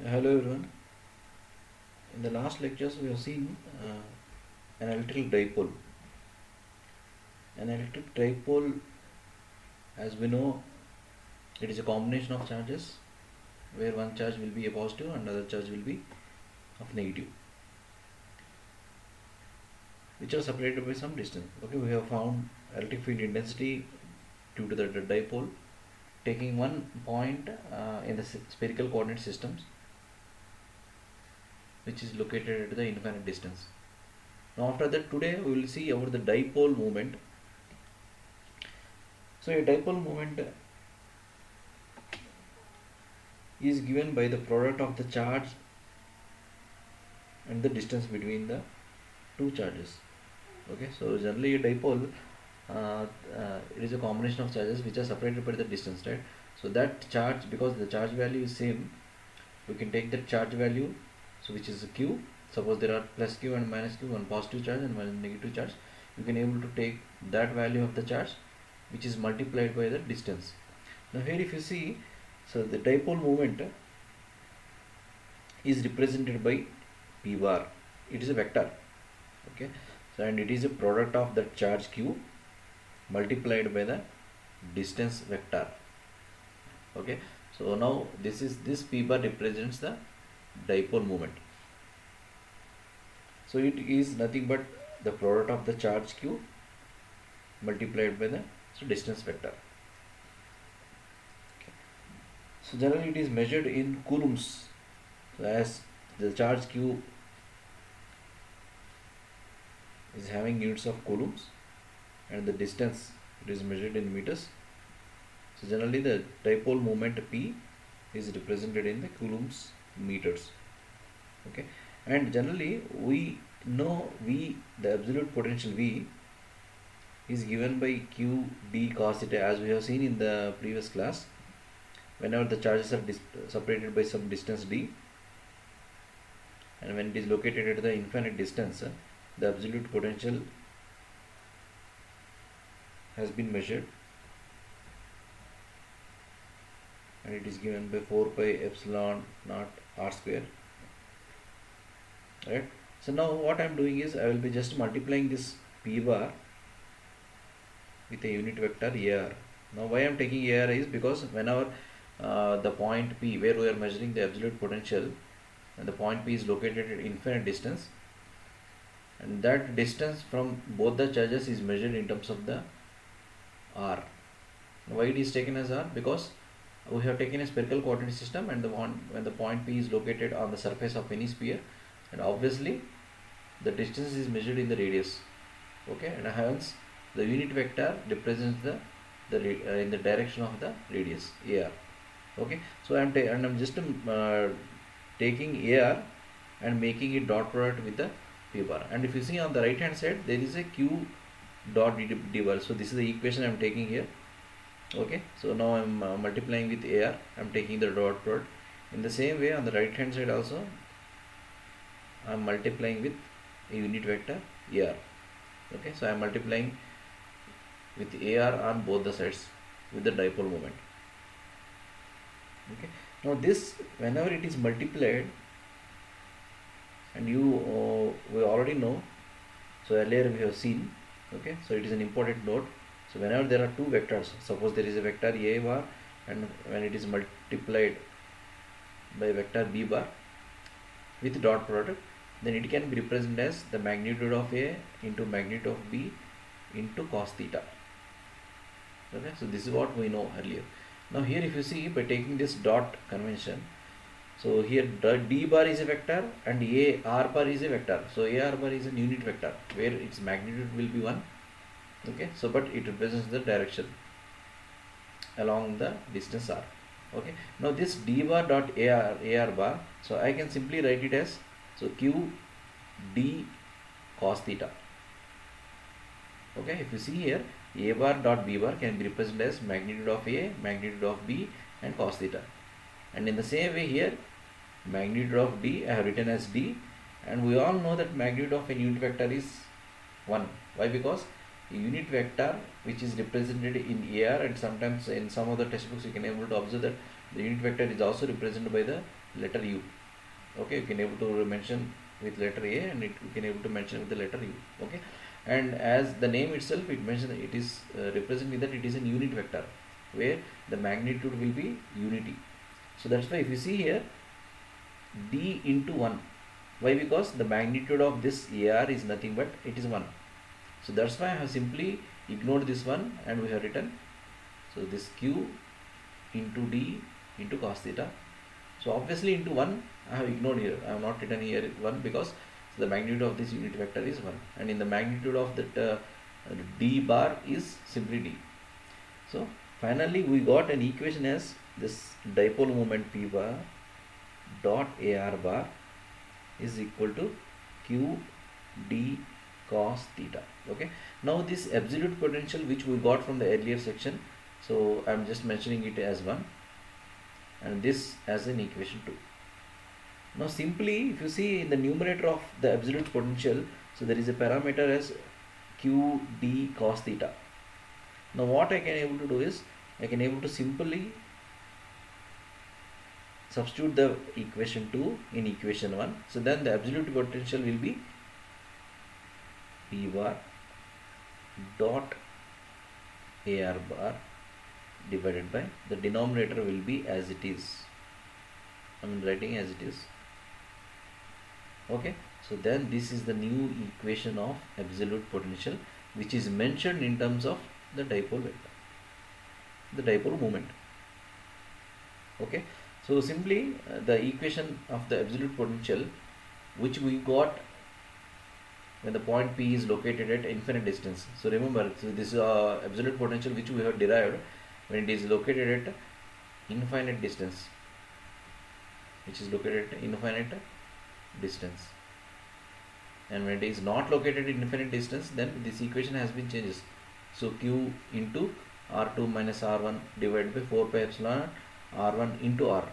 Hello everyone. In the last lectures we have seen an electrical dipole. An electric dipole, as we know, it is a combination of charges where one charge will be a positive and another charge will be of negative, which are separated by some distance. Okay, we have found electric field intensity due to the dipole, taking one point in the spherical coordinate systems, which is located at the infinite distance. Now after that, today we will see about the dipole moment. So a dipole moment is given by the product of the charge and the distance between the two charges. Okay, so generally a dipole, it is a combination of charges which are separated by the distance, right? So that charge, because the charge value is same, we can take that charge value, so which is q. Suppose there are plus q and minus q, one positive charge and one negative charge. You can able to take that value of the charge, which is multiplied by the distance. Now here if you see, so the dipole moment is represented by p bar. It is a vector. Okay, so and it is a product of the charge q multiplied by the distance vector. Okay, so now this p bar represents the dipole moment. So it is nothing but the product of the charge q multiplied by the distance vector. Okay. So generally it is measured in coulombs. So as the charge q is having units of coulombs and the distance, it is measured in meters. So generally the dipole moment P is represented in the coulombs meters. Okay, and generally we know V, the absolute potential V, is given by Q d cos theta, as we have seen in the previous class. Whenever the charges are separated by some distance d, and when it is located at the infinite distance, the absolute potential has been measured, and it is given by 4 pi epsilon naught r square, right? So now what I am doing is I will be just multiplying this p bar with a unit vector ar. Now why I am taking ar is because whenever the point p where we are measuring the absolute potential, and the point p is located at infinite distance, and that distance from both the charges is measured in terms of the r. Why it is taken as r? Because we have taken a spherical coordinate system, and when the point P is located on the surface of any sphere, and obviously the distance is measured in the radius. Okay, and hence the unit vector represents the in the direction of the radius ar. Okay, so I'm just taking ar and making it dot product with the p bar. And if you see on the right hand side, there is a q dot d bar. So this is the equation I'm taking here. Okay, so now I'm multiplying with ar, I'm taking the dot product. In the same way, on the right hand side also, I'm multiplying with a unit vector ar. Okay, so I'm multiplying with ar on both the sides with the dipole moment. Okay, now this, whenever it is multiplied, and we already know, so earlier we have seen. Okay, so it is an important note. So whenever there are two vectors, suppose there is a vector a bar, and when it is multiplied by vector b bar with dot product, then it can be represented as the magnitude of a into magnitude of b into cos theta. Okay, so this is what we know earlier. Now here if you see, by taking this dot convention, so here d bar is a vector and a r bar is a vector. So a r bar is a unit vector where its magnitude will be 1. Okay, so but it represents the direction along the distance r. Okay, now this d bar dot ar bar, so I can simply write it as, so q d cos theta. Okay, if you see here, a bar dot b bar can be represented as magnitude of a, magnitude of b, and cos theta. And in the same way here, magnitude of d I have written as d, and we all know that magnitude of a unit vector is 1. Why? Because unit vector which is represented in AR, and sometimes in some of the textbooks you can able to observe that the unit vector is also represented by the letter U. Okay, you can able to mention with letter A, and you can able to mention with the letter U. Okay, and as the name itself it mentions, it is representing that it is an unit vector where the magnitude will be unity. So that's why if you see here D into 1, why? Because the magnitude of this AR is nothing but it is 1. So that's why I have simply ignored this one, and we have written, so this Q into D into cos theta. So obviously into 1 I have ignored here, I have not written here 1 because the magnitude of this unit vector is 1, and in the magnitude of that D bar is simply D. So finally we got an equation as this dipole moment P bar dot AR bar is equal to Q D cos theta. Okay, now this absolute potential which we got from the earlier section, so I am just mentioning it as 1, and this as an equation 2. Now simply if you see in the numerator of the absolute potential, so there is a parameter as Q D cos theta. Now what I can able to do is, I can able to simply substitute the equation 2 in equation 1. So then the absolute potential will be P bar dot AR bar divided by the denominator will be as it is. I am writing as it is. Okay, so then this is the new equation of absolute potential which is mentioned in terms of the dipole vector, the dipole moment. Okay, so simply the equation of the absolute potential which we got when the point P is located at infinite distance. So remember, so this absolute potential which we have derived when it is located at infinite distance, which is located at infinite distance, and when it is not located in infinite distance, then this equation has been changed. So Q into R2 minus R1 divided by 4 pi epsilon R1 into R2.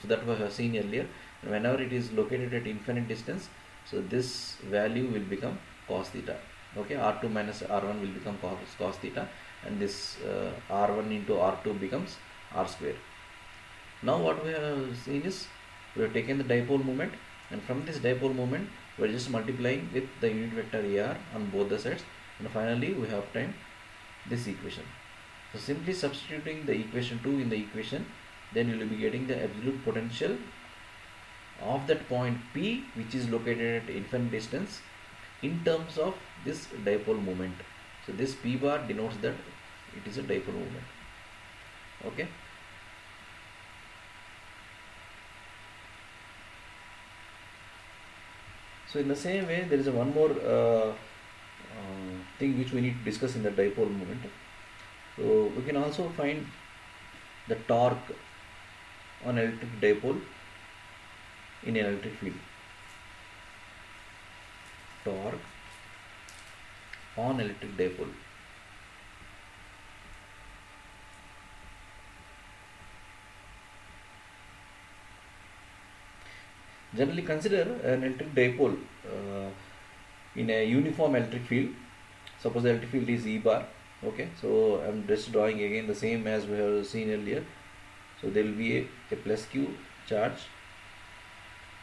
So that we have seen earlier. Whenever it is located at infinite distance, so this value will become cos theta. Okay, R2 minus R1 will become cos theta, and this R1 into R2 becomes R square. Now what we have seen is, we have taken the dipole moment, and from this dipole moment we are just multiplying with the unit vector AR on both the sides, and finally we have obtained this equation. So simply substituting the equation 2 in the equation, then you will be getting the absolute potential of that point P which is located at infinite distance in terms of this dipole moment. So this P bar denotes that it is a dipole moment. Okay. So in the same way, there is one more thing which we need to discuss in the dipole moment. So we can also find the torque on electric dipole in an electric field. Torque on electric dipole. Generally consider an electric dipole in a uniform electric field. Suppose the electric field is E bar. Okay, so I am just drawing again the same as we have seen earlier. So there will be a plus Q charge,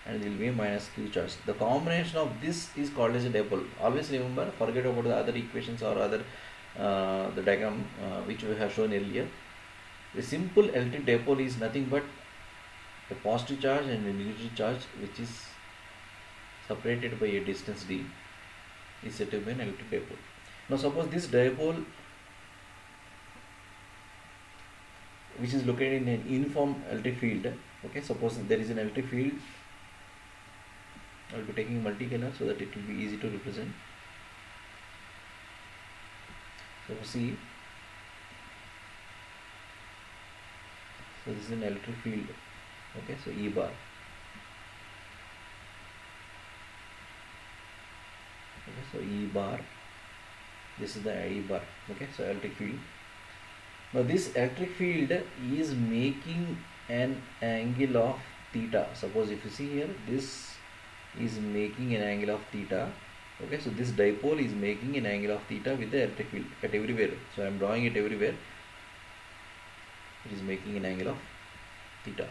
and there will be a minus Q charge. The combination of this is called as a dipole. Always remember, forget about the other equations or other the diagram which we have shown earlier. The simple electric dipole is nothing but a positive charge and a negative charge which is separated by a distance d is said to be an electric dipole. Now suppose this dipole which is located in an uniform electric field. Okay, suppose there is an electric field. I will be taking multicolor so that it will be easy to represent. So see, so this is an electric field. Okay, so E bar. Okay, so E bar, this is the E bar. Okay, so electric field. Now this electric field is making an angle of theta. Suppose if you see here, this is making an angle of theta. Okay, so this dipole is making an angle of theta with the electric field at everywhere. So I am drawing it everywhere. It is making an angle of theta.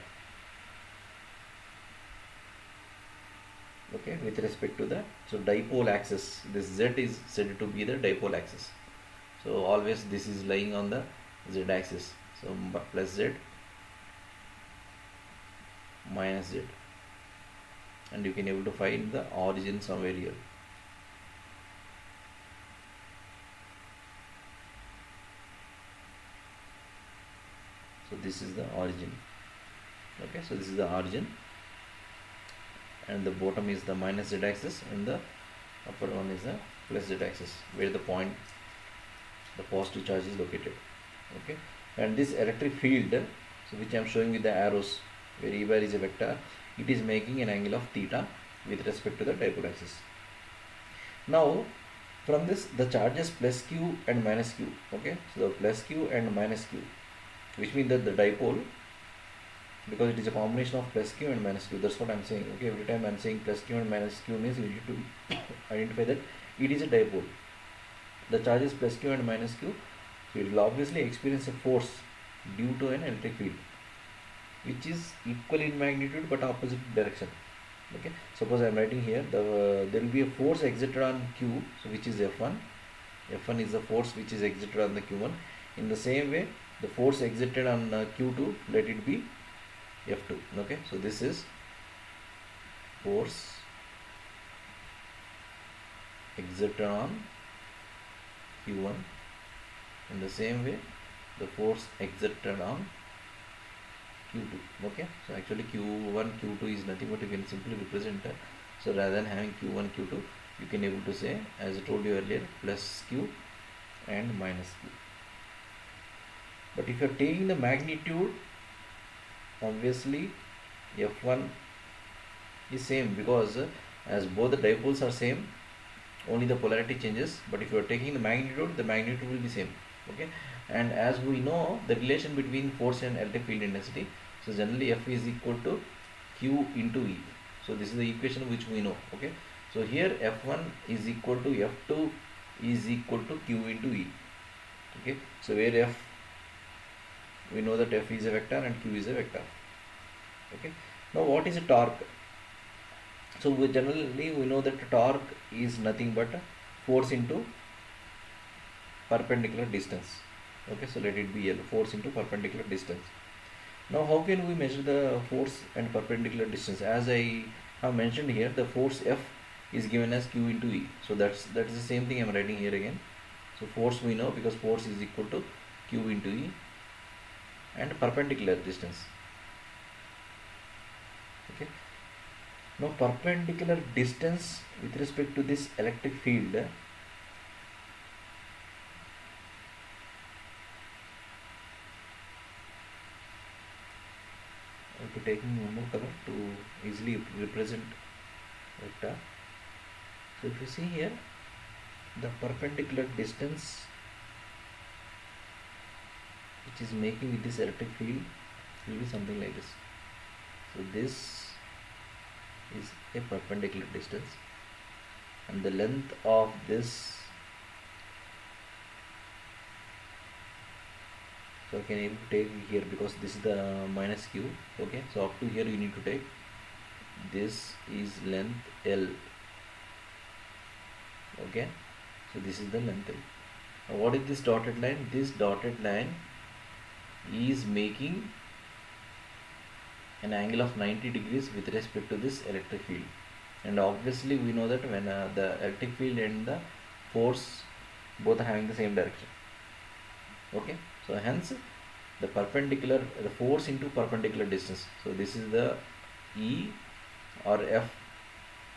Okay, with respect to the dipole axis, this z is said to be the dipole axis. So always this is lying on the z axis. So plus z minus z, and you can able to find the origin somewhere here. So this is the origin. Okay, so this is the origin, and the bottom is the minus z axis, and the upper one is the plus z axis, where the point, the positive charge is located. Okay, and this electric field, so which I am showing with the arrows, where E bar is a vector, it is making an angle of theta with respect to the dipole axis. Now from this, the charges plus q and minus q. Okay, so the plus q and minus q, which means that the dipole, because it is a combination of plus q and minus q, that's what I am saying. Okay, every time I am saying plus q and minus q means you need to identify that it is a dipole. The charge is plus q and minus q, so it will obviously experience a force due to an electric field, which is equal in magnitude but opposite direction. Okay, suppose I am writing here, there will be a force exerted on q, so which is F1. F1 is the force which is exerted on the q1. In the same way, the force exerted on q2, let it be F2. Okay, so this is force exerted on q1. In the same way, the force exerted on q2. Okay, so actually q1 q2 is nothing but you can simply represent so rather than having q1 q2, you can able to say, as I told you earlier, plus q and minus q. But if you are taking the magnitude, obviously F1 is same, because as both the dipoles are same, only the polarity changes. But if you are taking the magnitude will be same. Okay, and as we know the relation between force and electric field intensity, so generally F is equal to Q into E. So this is the equation which we know. Okay, so here F1 is equal to F2 is equal to Q into E. Okay, so where F, we know that F is a vector and Q is a vector. Okay, now what is a torque? So we know that torque is nothing but force into perpendicular distance. Okay, so let it be L, force into perpendicular distance. Now how can we measure the force and perpendicular distance? As I have mentioned here, the force F is given as Q into E. So that is the same thing I am writing here again. So force we know, because force is equal to Q into E, and perpendicular distance. Okay, now perpendicular distance with respect to this electric field, I will be taking one more color to easily represent vector. So if you see here, the perpendicular distance which is making with this electric field will be something like this. So this is a perpendicular distance, and the length of this, so I can able to take here, because this is the minus q. Okay, so up to here you need to take, this is length L. Okay, so this is the length L. Now what is this dotted line? This dotted line is making an angle of 90 degrees with respect to this electric field, and obviously we know that when the electric field and the force both are having the same direction. Okay, so hence the force into perpendicular distance, so this is the E or F,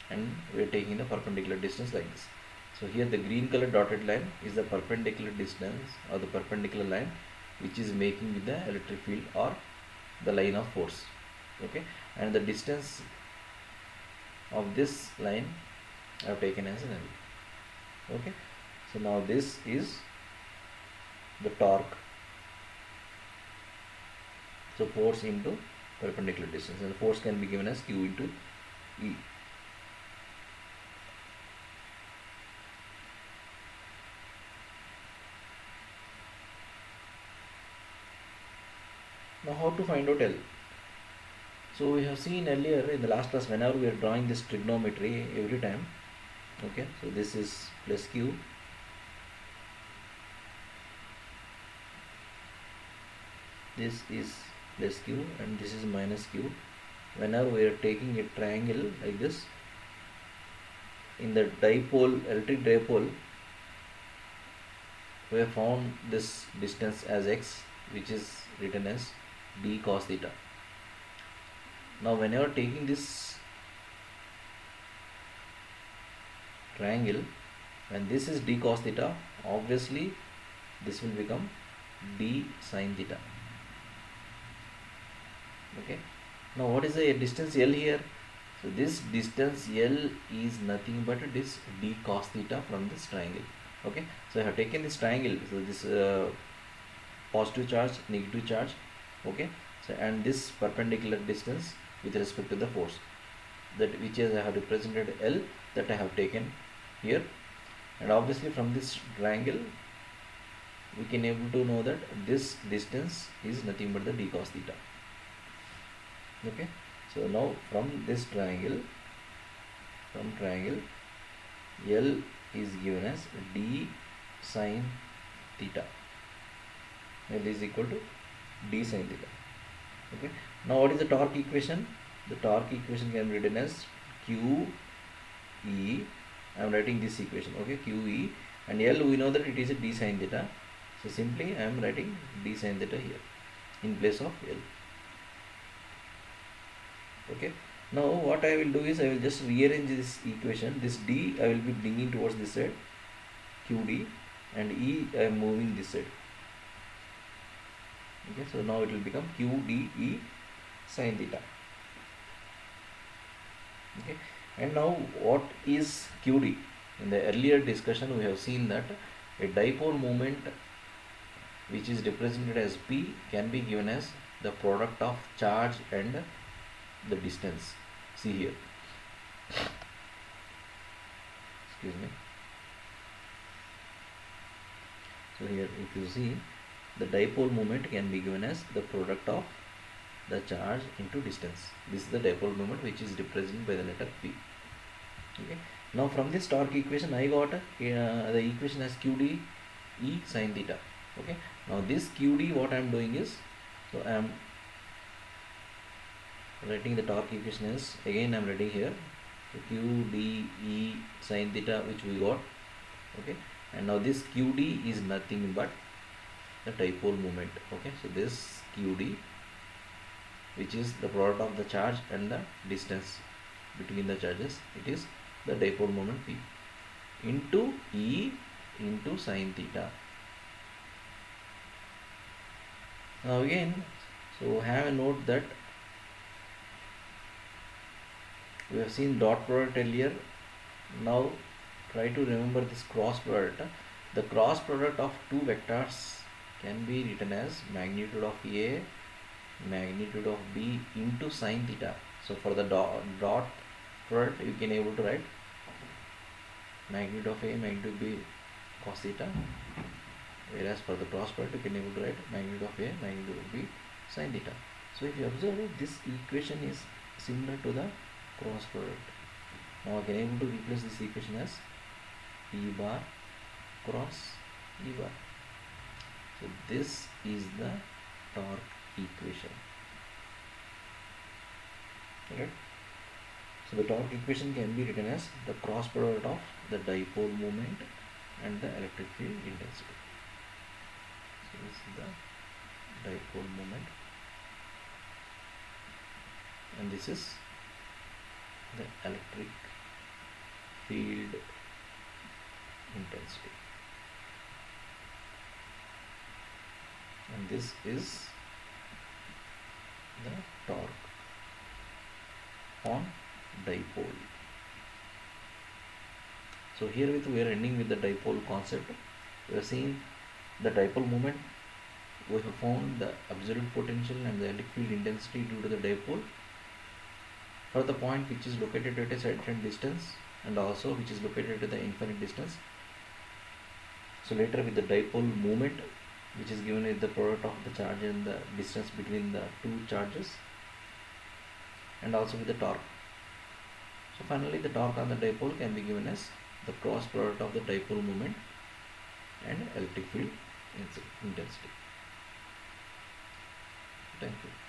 and we are taking the perpendicular distance like this. So here the green color dotted line is the perpendicular distance, or the perpendicular line which is making with the electric field or the line of force. Okay, and the distance of this line I have taken as an L. Okay, so now this is the torque, so force into perpendicular distance, and the force can be given as Q into E. to find out L? So we have seen earlier in the last class, whenever we are drawing this trigonometry every time, okay, so this is plus Q, this is plus Q, and this is minus Q. Whenever we are taking a triangle like this, in the dipole, electric dipole, we have found this distance as x, which is written as d cos theta. Now whenever taking this triangle, when this is d cos theta, obviously this will become d sin theta. Okay, now what is the distance L here? So this distance L is nothing but this d cos theta from this triangle. Okay, so I have taken this triangle, so this positive charge, negative charge, okay, so and this perpendicular distance with respect to the force, that which is I have represented L, that I have taken here, and obviously from this triangle we can able to know that this distance is nothing but the d cos theta. Okay, so now from this triangle, L is given as d sin theta. L is equal to d sin theta. Okay, now what is the torque equation? The torque equation can be written as Q E. I am writing this equation. Okay, Q E, and L we know that it is a d sin theta. So simply I am writing d sin theta here in place of L. Okay, now what I will do is I will just rearrange this equation. This d I will be bringing towards this side, QD, and E I am moving this side. Okay, so now it will become QDE sin theta. Okay, and now what is QD? In the earlier discussion we have seen that a dipole moment which is represented as P can be given as the product of charge and the distance. See here, excuse me. So here if you see, the dipole moment can be given as the product of the charge into distance. This is the dipole moment which is represented by the letter P. Okay, now from this torque equation I got the equation as QD E sin theta. Okay, now this QD, what I am doing is, so I am writing the torque equation is, again I am writing here, so QD E sin theta, which we got. Okay, and now this QD is nothing but the dipole moment. Okay, so this QD, which is the product of the charge and the distance between the charges, it is the dipole moment P into E into sin theta. Now again, so have a note that we have seen dot product earlier. Now try to remember this cross product. The cross product of two vectors can be written as magnitude of A, magnitude of B into sin theta. So for the dot product you can able to write magnitude of A, magnitude of B cos theta, whereas for the cross product you can able to write magnitude of A, magnitude of B sin theta. So if you observe, this equation is similar to the cross product. Now I can able to replace this equation as P bar cross E bar. So this is the torque equation. Right? So the torque equation can be written as the cross product of the dipole moment and the electric field intensity. So this is the dipole moment, and this is the electric field intensity, and this is the torque on dipole. So here we are ending with the dipole concept. We are seeing the dipole moment. We have found the absolute potential and the electric field intensity due to the dipole for the point which is located at a certain distance, and also which is located at the infinite distance. So later with the dipole moment which is given with the product of the charge and the distance between the two charges, and also with the torque. So finally the torque on the dipole can be given as the cross product of the dipole moment and electric field intensity. Thank you.